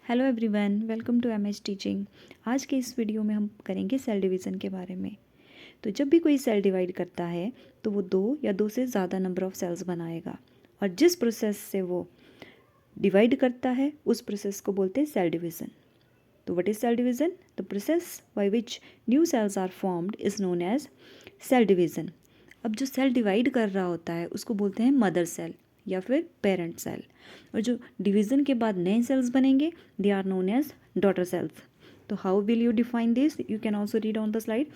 Hello everyone, welcome to MH teaching. आज के इस वीडियो में हम करेंगे सेल डिवीज़न के बारे में। तो जब भी कोई सेल डिवाइड करता है तो वो दो या दो से ज़्यादा नंबर ऑफ़ सेल्स बनाएगा, और जिस प्रोसेस से वो डिवाइड करता है उस प्रोसेस को बोलते हैं सेल डिवीज़न। तो what is cell division? The process by which new cells are formed is known as cell division. अब जो सेल डिवाइड कर रहा होता है उसको बोलते हैं मदर सेल या फिर पेरेंट सेल, और जो डिवीज़न के बाद नए सेल्स बनेंगे they are known as daughter cells. तो how will you define this? You can also read on the slide.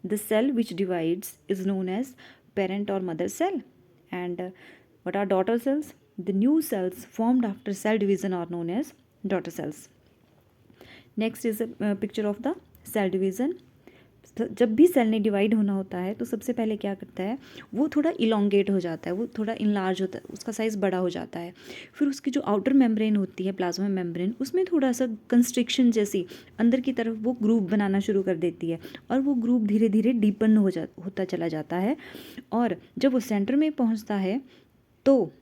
The cell which divides is known as parent और mother cell, and what are daughter cells? The new cells formed after cell division are known as daughter cells. Next is a picture of the cell division. जब भी cell ने divide होना होता है तो सबसे पहले क्या करता है, वो थोड़ा इलोंगेट हो जाता है, वो थोड़ा इनलार्ज होता है, उसका साइज़ बड़ा हो जाता है। फिर उसकी जो आउटर मेम्ब्रेन होती है, प्लाज्मा मेम्ब्रेन, उसमें थोड़ा सा कंस्ट्रिक्शन जैसी अंदर की तरफ वो ग्रूव बनाना शुरू कर देती है, और वो ग्रूव धीरे धीरे डीपन होता चला जाता है। और जब वो सेंटर में पहुंचता है तो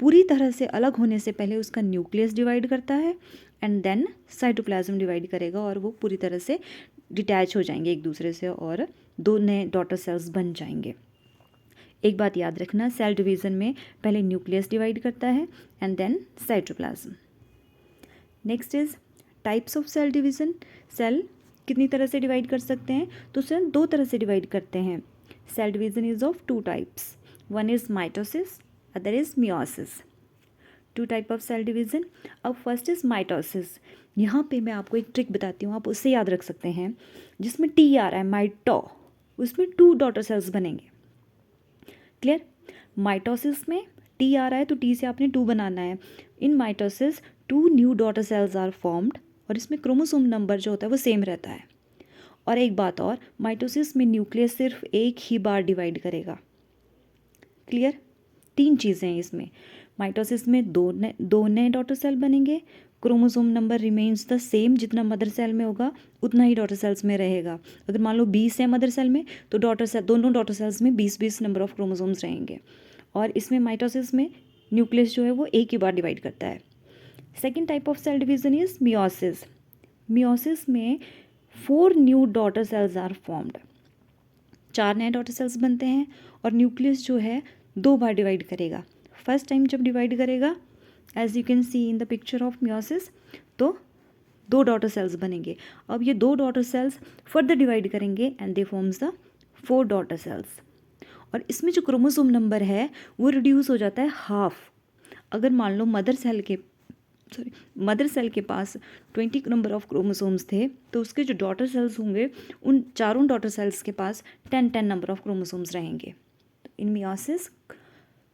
पूरी तरह से अलग होने से पहले उसका न्यूक्लियस डिवाइड करता है, एंड देन साइटोप्लाज्म डिवाइड करेगा, और वो पूरी तरह से डिटैच हो जाएंगे एक दूसरे से और दो नए डॉटर सेल्स बन जाएंगे। एक बात याद रखना, सेल डिवीज़न में पहले न्यूक्लियस डिवाइड करता है and then cytoplasm. Next is types of cell division. Cell कितनी तरह से डिवाइड कर सकते हैं? तो सेल दो तरह से डिवाइड करते हैं। Cell division is of two types, one is mitosis, other is meiosis. Two type of cell division. अब फर्स्ट इज माइटोसिस। यहाँ पे मैं आपको एक ट्रिक बताती हूँ, आप उससे याद रख सकते हैं। जिसमें टी आ रहा है, माइटो, उसमें टू डॉटर सेल्स बनेंगे। क्लियर? माइटोसिस में टी आ रहा है तो टी से आपने टू बनाना है। In mitosis two new daughter cells are formed, और इसमें क्रोमोसोम नंबर जो होता है वो सेम रहता है। और एक बात और, माइटोसिस में न्यूक्लियस सिर्फ एक ही बार डिवाइड करेगा। क्लियर? तीन चीज़ें हैं इसमें। माइटोसिस में दो नए डॉटर सेल बनेंगे, chromosome number remains the same, जितना मदर सेल में होगा उतना ही डॉटर सेल्स में रहेगा। अगर मान लो 20 है मदर सेल में तो दोनों डॉटर सेल्स में 20-20 नंबर ऑफ क्रोमोसोम्स रहेंगे। और इसमें माइटोसिस में न्यूक्लियस जो है वो एक ही बार डिवाइड करता है। Second type of cell division is meiosis. Meiosis में 4 new daughter cells are formed, 4 नए डॉटर सेल्स बनते हैं, और न्यूक्लियस जो है दो बार डिवाइड करेगा। फर्स्ट टाइम जब डिवाइड करेगा, as you can see in the picture of meiosis, तो दो डॉटर सेल्स बनेंगे। अब ये दो डॉटर सेल्स फर्दर डिवाइड करेंगे and they forms the 4 daughter cells. और इसमें जो क्रोमोसोम नंबर है वो रिड्यूस हो जाता है हाफ। अगर मान लो मदर सेल के पास 20 नंबर ऑफ क्रोमोसोम्स थे, तो उसके जो डॉटर सेल्स होंगे उन चारों डॉटर सेल्स के पास 10 नंबर ऑफ क्रोमोसोम्स रहेंगे। In meiosis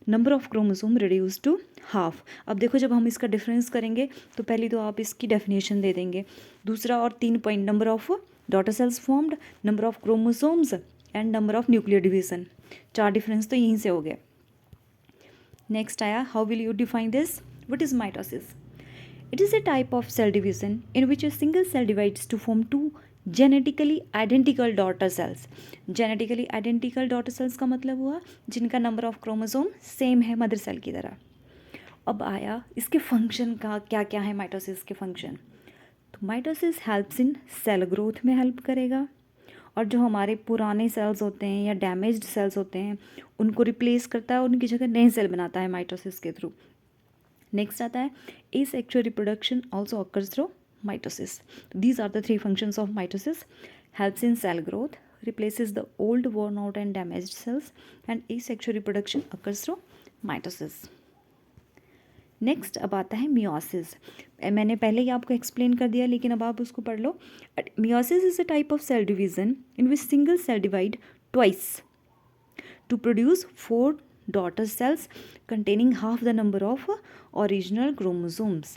number of chromosome reduce to half. अब देखो, जब हम इसका डिफरेंस करेंगे तो पहले तो आप इसकी डेफिनेशन दे देंगे। दूसरा और 3 point, number of daughter cells formed, number of chromosomes and number of nuclear division. 4 difference तो यहीं से हो गए। नेक्स्ट आया, how will you define this? What is mitosis? It is a type of cell division in which a single cell divides to form two genetically identical daughter cells. Genetically identical daughter cells का मतलब हुआ जिनका number of chromosome same है mother cell की तरह। अब आया इसके फंक्शन का, क्या क्या है माइटोसिस के फंक्शन। तो mitosis helps in cell growth में हेल्प करेगा, और जो हमारे पुराने सेल्स होते हैं या डैमेज्ड सेल्स होते हैं उनको रिप्लेस करता है और उनकी जगह नए सेल बनाता है माइटोसिस के थ्रू। नेक्स्ट आता है asexual reproduction also occurs through mitosis. These are the 3 functions of mitosis: helps in cell growth, replaces the old worn out and damaged cells, and asexual reproduction occurs through mitosis. Next अब आता है meiosis. मैंने पहले ही आपको explain कर दिया, लेकिन अब आप उसको पढ़ लो। Meiosis is a type of cell division in which single cell divide twice to produce 4 daughter cells containing half the number of original chromosomes.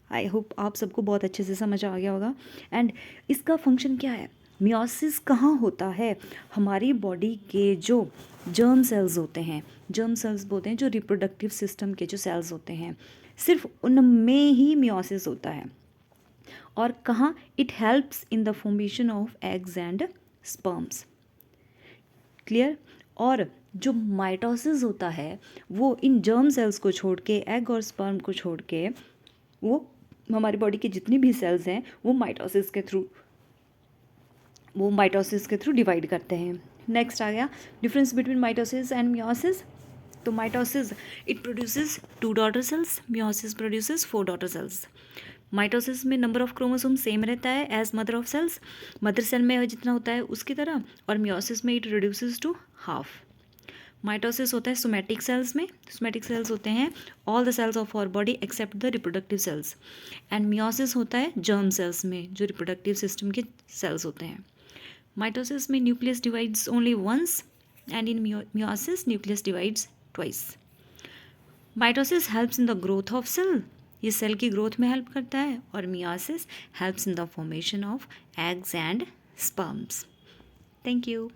I hope आप सबको बहुत अच्छे से समझ आ गया होगा। एंड इसका फंक्शन क्या है? मियोसिस कहाँ होता है? हमारी बॉडी के जो जर्म सेल्स होते हैं, जर्म सेल्स बोलते हैं जो रिप्रोडक्टिव सिस्टम के जो सेल्स होते हैं, सिर्फ उनमें ही मियोसिस होता है। और कहाँ? It helps in the formation of eggs and sperms. Clear? और जो माइटोसिस होता है वो इन जर्म सेल्स को छोड़ के, एग और स्पर्म को छोड़ के, वो हमारी बॉडी की जितनी भी सेल्स हैं वो माइटोसिस के थ्रू डिवाइड करते हैं। नेक्स्ट आ गया difference between mitosis and meiosis. तो mitosis it produces 2 daughter cells, meiosis produces 4 daughter cells. Mitosis में नंबर ऑफ क्रोमोसोम सेम रहता है as mother of cells, mother cell में जितना होता है उसकी तरह, और मियोसिस में it reduces to half. Mitosis होता है सोमैटिक सेल्स में, सोमैटिक सेल्स होते हैं all the cells of our body except the reproductive cells, and meiosis होता है जर्म सेल्स में जो रिप्रोडक्टिव सिस्टम के सेल्स होते हैं। माइटोसिस में nucleus divides only once and in meiosis nucleus divides twice. Mitosis helps in the growth of cell, ये cell की ग्रोथ में हेल्प करता है, और meiosis helps in the formation of eggs and sperms. Thank you.